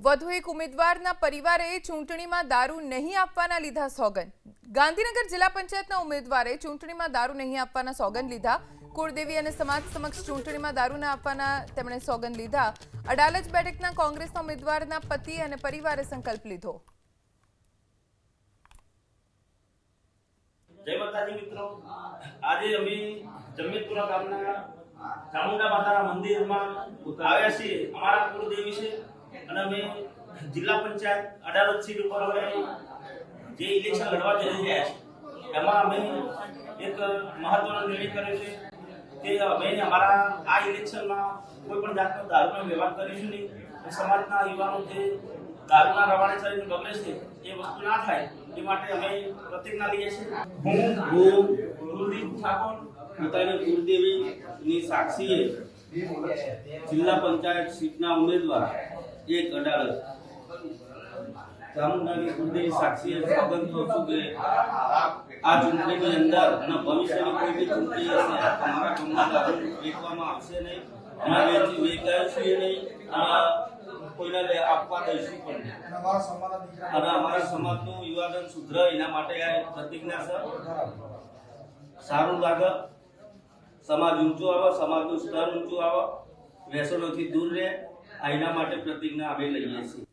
વધુ એક ઉમેદવારના પરિવારે ચૂંટણીમાં દારૂ નહીં આપવાના લીધા સોગંદ। ગાંધીનગર જિલ્લા પંચાયતના ઉમેદવારે ચૂંટણીમાં દારૂ નહીં આપવાના સોગંદ લીધા। કુળદેવી અને સમાજ સમક્ષ ચૂંટણીમાં દારૂ ન આપવાના તેમણે સોગંદ લીધા। અડાલજ બેઠકના કોંગ્રેસના ઉમેદવારના પતિ અને પરિવારે સંકલ્પ લીધો। जय माताजी मित्रों, आज अभी जमीरपुरा गामना चामुंडा माताना मंदिर में આવ્યા છીએ। અમારા કુળદેવી છે અને અમે જિલ્લા પંચાયત અડાલજ સીટ ઉપર હવે જે ઇલેક્શન લડવા જઈ રહ્યા છે એમાં અમે એક મહત્વનો નિર્ણય કર્યો છે કે અમે અમારા આ ઇલેક્શનમાં કોઈ પણ જાતનો દારૂનો વ્યવહાર કરીશું નહીં। સમાજના યુવાનો જે દારૂના રવાડે ચડીને બગડે છે એ વસ્તુ ના થાય એ માટે અમે પ્રતિજ્ઞા લઈએ છીએ। હું કુલદીપ ઠાકોર પોતાની કુળદેવીની સાક્ષીએ જિલ્લા પંચાયત સીટના ઉમેદવાર એક અડાલજ ચામુંડાની કુળદેવી સાક્ષીએ સોગંદ કરું છું કે આ ચૂંટણીની અંદર અને ભવિષ્યની કોઈ બી ચૂંટણી હશે અમારા ગામમાં દારૂ વેચવામાં આવશે નહીં, અમે વેચાઈશું નહીં અને કોઈને આપવા દઈશું પણ નહીં અને અમારા સમાજનું યુવાધન સુધરે એના માટે આ પ્રતિજ્ઞા છે। સારું લાગે, સમાજ ઊંચો આવે, સમાજનું સ્તર ઊંચું આવે, વ્યસનોથી દૂર રહે, એના માટે પ્રતિજ્ઞા અમે લઈએ છીએ।